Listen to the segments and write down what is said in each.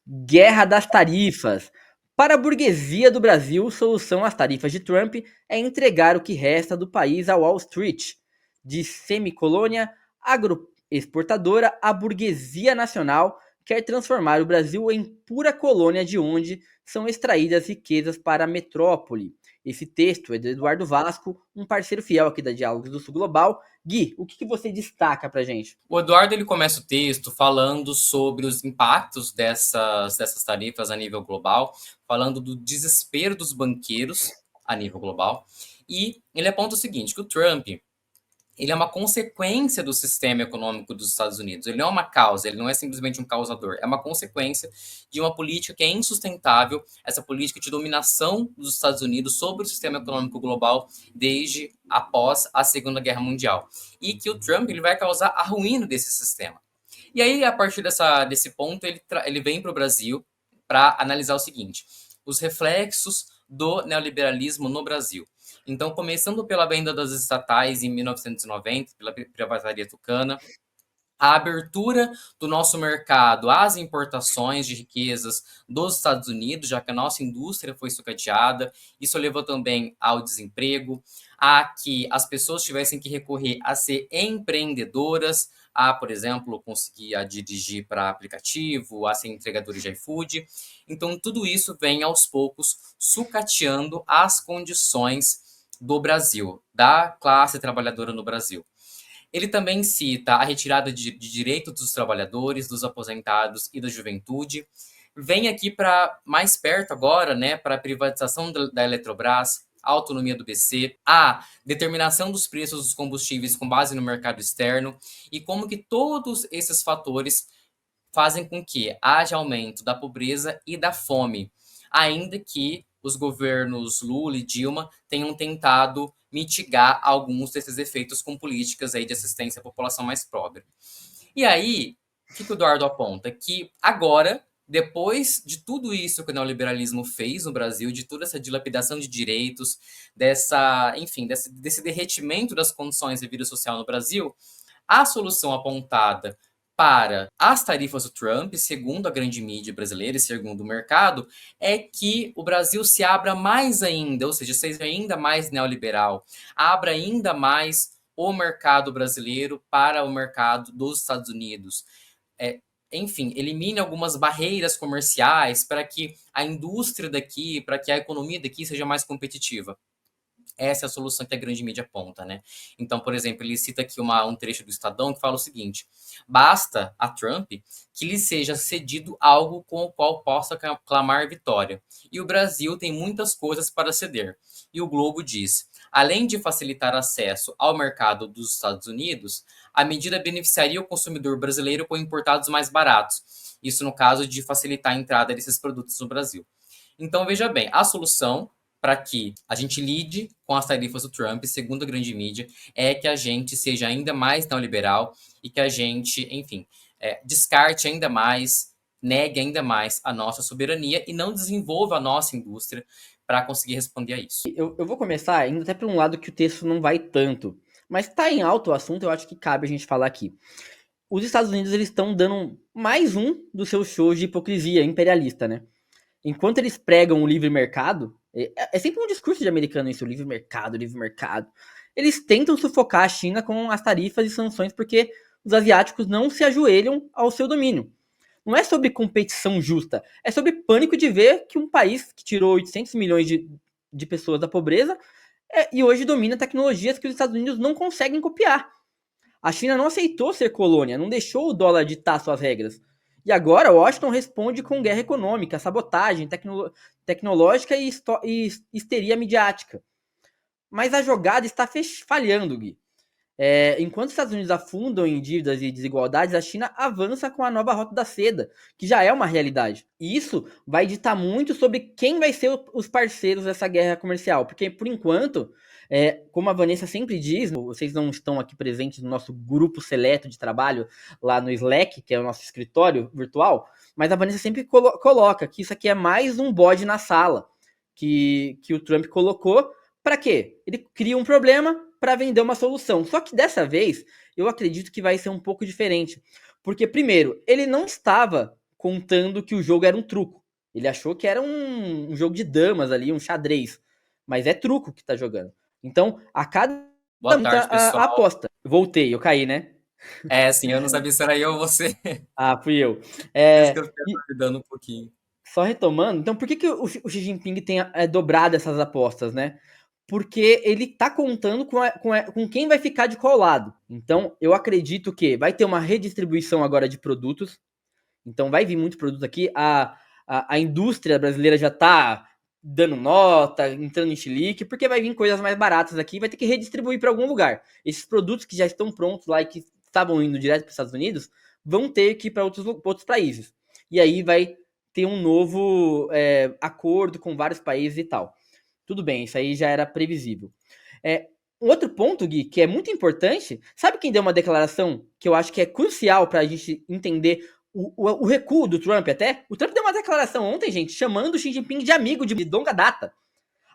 Guerra das tarifas. Para a burguesia do Brasil, solução às tarifas de Trump é entregar o que resta do país à Wall Street. De semicolônia agroexportadora, a burguesia nacional quer transformar o Brasil em pura colônia de onde são extraídas riquezas para a metrópole. Esse texto é de Eduardo Vasco, um parceiro fiel aqui da Diálogos do Sul Global. Gui, o que você destaca pra gente? O Eduardo ele começa o texto falando sobre os impactos dessas tarifas a nível global, falando do desespero dos banqueiros a nível global. E ele aponta o seguinte, que o Trump ele é uma consequência do sistema econômico dos Estados Unidos. Ele não é uma causa, ele não é simplesmente um causador. É uma consequência de uma política que é insustentável, essa política de dominação dos Estados Unidos sobre o sistema econômico global desde após a Segunda Guerra Mundial. E que o Trump ele vai causar a ruína desse sistema. E aí, a partir desse ponto, ele vem para o Brasil para analisar o seguinte: os reflexos do neoliberalismo no Brasil. Então, começando pela venda das estatais em 1990, pela privatizaria Tucana, a abertura do nosso mercado às importações de riquezas dos Estados Unidos, já que a nossa indústria foi sucateada. Isso levou também ao desemprego, a que as pessoas tivessem que recorrer a ser empreendedoras, a, por exemplo, conseguir dirigir para aplicativo, a ser entregadores de iFood. Então, tudo isso vem aos poucos sucateando as condições do Brasil, da classe trabalhadora no Brasil. Ele também cita a retirada de direitos dos trabalhadores, dos aposentados e da juventude. Vem aqui para mais perto agora, né, para a privatização da Eletrobras, a autonomia do BC, a determinação dos preços dos combustíveis com base no mercado externo e como que todos esses fatores fazem com que haja aumento da pobreza e da fome, ainda que os governos Lula e Dilma tenham tentado mitigar alguns desses efeitos com políticas aí de assistência à população mais pobre. E aí, o que o Eduardo aponta? Que agora, depois de tudo isso que o neoliberalismo fez no Brasil, de toda essa dilapidação de direitos, desse derretimento das condições de vida social no Brasil, a solução apontada para as tarifas do Trump, segundo a grande mídia brasileira e segundo o mercado, é que o Brasil se abra mais ainda, ou seja, seja ainda mais neoliberal, abra ainda mais o mercado brasileiro para o mercado dos Estados Unidos. Enfim, elimine algumas barreiras comerciais para que a indústria daqui, para que a economia daqui seja mais competitiva. Essa é a solução que a grande mídia aponta, né? Então, por exemplo, ele cita aqui um trecho do Estadão que fala o seguinte: basta a Trump que lhe seja cedido algo com o qual possa clamar vitória. E o Brasil tem muitas coisas para ceder. E o Globo diz: além de facilitar acesso ao mercado dos Estados Unidos, a medida beneficiaria o consumidor brasileiro com importados mais baratos. Isso no caso de facilitar a entrada desses produtos no Brasil. Então, veja bem, a solução para que a gente lide com as tarifas do Trump, segundo a grande mídia, é que a gente seja ainda mais neoliberal e que a gente, enfim, descarte ainda mais, negue ainda mais a nossa soberania e não desenvolva a nossa indústria para conseguir responder a isso. Eu vou começar indo até para um lado que o texto não vai tanto, mas tá em alto o assunto, eu acho que cabe a gente falar aqui. Os Estados Unidos eles estão dando mais um dos seus shows de hipocrisia imperialista, né? Enquanto eles pregam o livre mercado, é sempre um discurso de americano isso, o livre mercado, livre mercado. Eles tentam sufocar a China com as tarifas e sanções porque os asiáticos não se ajoelham ao seu domínio. Não é sobre competição justa, é sobre pânico de ver que um país que tirou 800 milhões de pessoas da pobreza e hoje domina tecnologias que os Estados Unidos não conseguem copiar. A China não aceitou ser colônia, não deixou o dólar ditar suas regras. E agora Washington responde com guerra econômica, sabotagem tecnológica e histeria midiática. Mas a jogada está falhando, Gui. Enquanto os Estados Unidos afundam em dívidas e desigualdades, a China avança com a nova Rota da Seda, que já é uma realidade. E isso vai ditar muito sobre quem vai ser os parceiros dessa guerra comercial, porque por enquanto, como a Vanessa sempre diz, vocês não estão aqui presentes no nosso grupo seleto de trabalho lá no Slack, que é o nosso escritório virtual, mas a Vanessa sempre coloca que isso aqui é mais um bode na sala que o Trump colocou. Para quê? Ele cria um problema para vender uma solução. Só que dessa vez, eu acredito que vai ser um pouco diferente. Porque, primeiro, ele não estava contando que o jogo era um truco. Ele achou que era um jogo de damas ali, um xadrez. Mas é truco que tá jogando. Então, a cada Boa muita tarde, pessoal. aposta. Voltei, eu caí, né? Sim, eu não sabia se era eu ou você. Ah, fui eu. Por isso que eu fiquei E duvidando um pouquinho. só retomando, então por que, que o Xi Jinping tem dobrado essas apostas, né? Porque ele tá contando com quem vai ficar de qual lado. Então, eu acredito que vai ter uma redistribuição agora de produtos. Então, vai vir muito produto aqui. A indústria brasileira já tá dando nota, entrando em chilique, porque vai vir coisas mais baratas aqui, vai ter que redistribuir para algum lugar. Esses produtos que já estão prontos lá e que estavam indo direto para os Estados Unidos vão ter que ir para outros países. E aí vai ter um novo acordo com vários países e tal. Tudo bem, isso aí já era previsível. Um outro ponto, Gui, que é muito importante, sabe quem deu uma declaração que eu acho que é crucial para a gente entender o recuo do Trump até? O Trump deu uma declaração ontem, gente, chamando o Xi Jinping de amigo de longa data.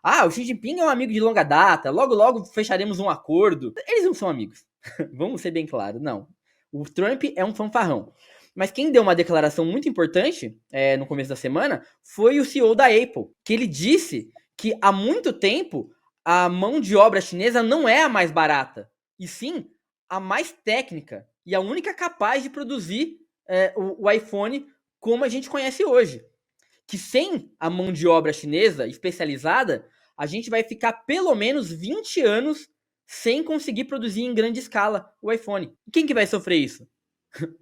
Ah, o Xi Jinping é um amigo de longa data, logo logo fecharemos um acordo. Eles não são amigos, vamos ser bem claros, não. O Trump é um fanfarrão. Mas quem deu uma declaração muito importante no começo da semana foi o CEO da Apple, que ele disse que há muito tempo a mão de obra chinesa não é a mais barata, e sim a mais técnica e a única capaz de produzir o iPhone como a gente conhece hoje. Que sem a mão de obra chinesa especializada, a gente vai ficar pelo menos 20 anos sem conseguir produzir em grande escala o iPhone. E quem que vai sofrer isso?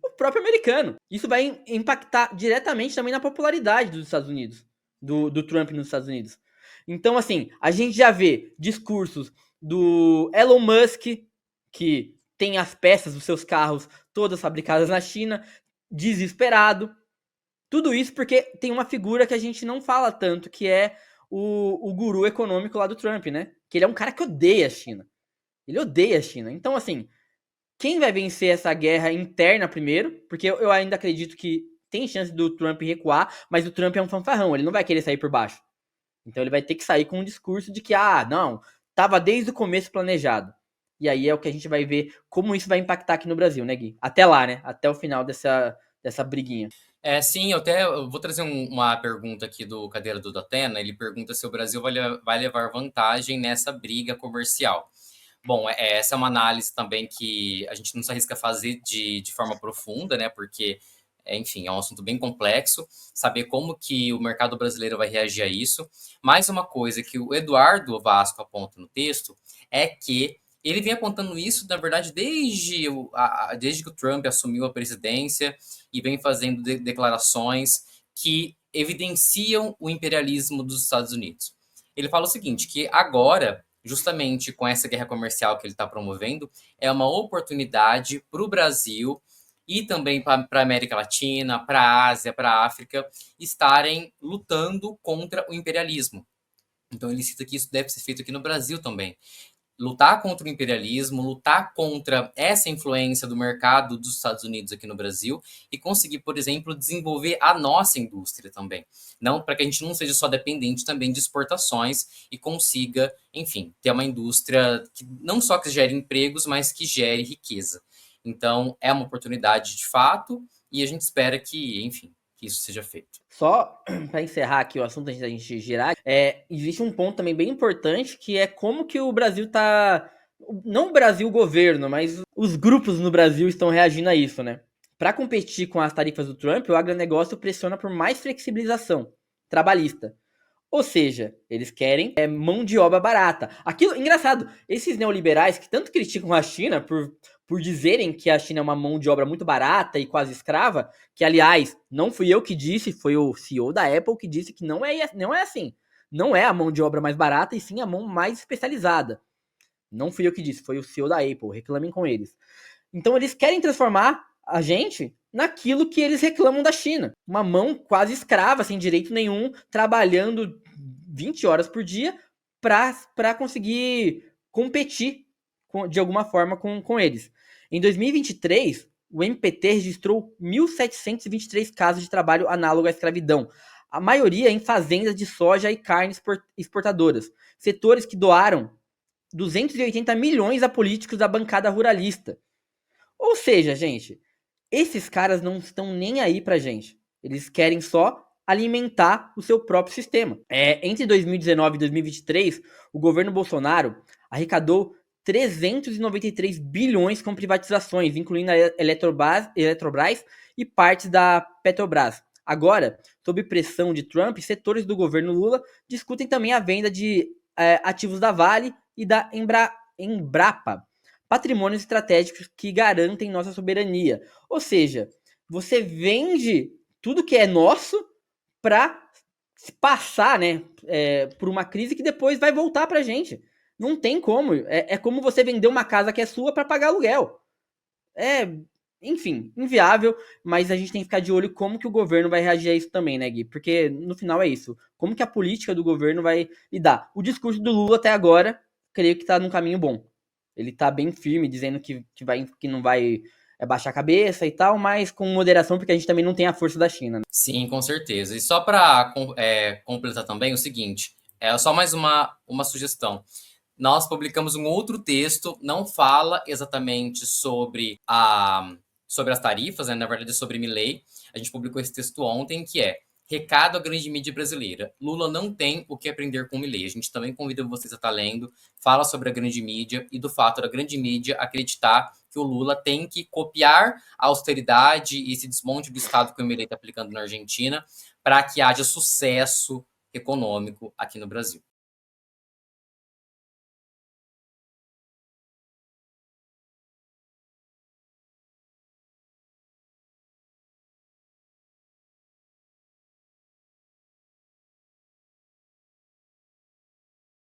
O próprio americano. Isso vai impactar diretamente também na popularidade dos Estados Unidos, do Trump nos Estados Unidos. Então, assim, a gente já vê discursos do Elon Musk, que tem as peças dos seus carros todas fabricadas na China, desesperado. Tudo isso porque tem uma figura que a gente não fala tanto, que é o guru econômico lá do Trump, né? Que ele é um cara que odeia a China. Ele odeia a China. Então, assim, quem vai vencer essa guerra interna primeiro? Porque eu ainda acredito que tem chance do Trump recuar, mas o Trump é um fanfarrão, ele não vai querer sair por baixo. Então ele vai ter que sair com um discurso de que, não, tava desde o começo planejado. E aí é o que a gente vai ver como isso vai impactar aqui no Brasil, né, Gui? Até lá, né? Até o final dessa briguinha. Sim, eu vou trazer uma pergunta aqui do Cadeira do Datena. Ele pergunta se o Brasil vai levar vantagem nessa briga comercial. Bom, essa é uma análise também que a gente não se arrisca a fazer de forma profunda, né? Porque, enfim, é um assunto bem complexo. Saber como que o mercado brasileiro vai reagir a isso. Mais uma coisa que o Eduardo Vasco aponta no texto é que ele vem apontando isso, na verdade, desde que o Trump assumiu a presidência e vem fazendo declarações que evidenciam o imperialismo dos Estados Unidos. Ele fala o seguinte, que agora, justamente com essa guerra comercial que ele está promovendo, é uma oportunidade para o Brasil e também para a América Latina, para a Ásia, para a África, estarem lutando contra o imperialismo. Então ele cita que isso deve ser feito aqui no Brasil também. Lutar contra o imperialismo, lutar contra essa influência do mercado dos Estados Unidos aqui no Brasil e conseguir, por exemplo, desenvolver a nossa indústria também. Não para que a gente não seja só dependente também de exportações e consiga, enfim, ter uma indústria que não só que gere empregos, mas que gere riqueza. Então, é uma oportunidade de fato e a gente espera que, enfim, que isso seja feito. Só para encerrar aqui o assunto antes da gente girar, existe um ponto também bem importante que é como que o Brasil tá. Não o Brasil governo, mas os grupos no Brasil estão reagindo a isso, né? Para competir com as tarifas do Trump, o agronegócio pressiona por mais flexibilização trabalhista. Ou seja, eles querem mão de obra barata. Aquilo, engraçado, esses neoliberais que tanto criticam a China por dizerem que a China é uma mão de obra muito barata e quase escrava, que aliás, não fui eu que disse, foi o CEO da Apple que disse que não é assim. Não é a mão de obra mais barata e sim a mão mais especializada. Não fui eu que disse, foi o CEO da Apple, reclamem com eles. Então eles querem transformar a gente naquilo que eles reclamam da China. Uma mão quase escrava, sem direito nenhum, trabalhando 20 horas por dia para conseguir competir de alguma forma com eles. Em 2023, o MPT registrou 1.723 casos de trabalho análogo à escravidão, a maioria em fazendas de soja e carne exportadoras, setores que doaram 280 milhões a políticos da bancada ruralista. Ou seja, gente, esses caras não estão nem aí pra gente. Eles querem só alimentar o seu próprio sistema. Entre 2019 e 2023, o governo Bolsonaro arrecadou 393 bilhões com privatizações, incluindo a Eletrobras e partes da Petrobras. Agora, sob pressão de Trump, setores do governo Lula discutem também a venda de ativos da Vale e da Embrapa, patrimônios estratégicos que garantem nossa soberania. Ou seja, você vende tudo que é nosso para passar, né, por uma crise que depois vai voltar para a gente. Não tem como. É como você vender uma casa que é sua para pagar aluguel. Enfim, inviável, mas a gente tem que ficar de olho como que o governo vai reagir a isso também, né, Gui? Porque no final é isso. Como que a política do governo vai lidar? O discurso do Lula até agora, creio que tá num caminho bom. Ele tá bem firme, dizendo que não vai baixar a cabeça e tal, mas com moderação, porque a gente também não tem a força da China, né? Sim, com certeza. E só para completar também o seguinte, é só mais uma sugestão. Nós publicamos um outro texto, não fala exatamente sobre as tarifas, né? Na verdade, sobre Milei. A gente publicou esse texto ontem, que é Recado à grande mídia brasileira. Lula não tem o que aprender com Milei. A gente também convida vocês a estar lendo. Fala sobre a grande mídia e do fato da grande mídia acreditar que o Lula tem que copiar a austeridade e esse desmonte do Estado que o Milei está aplicando na Argentina para que haja sucesso econômico aqui no Brasil.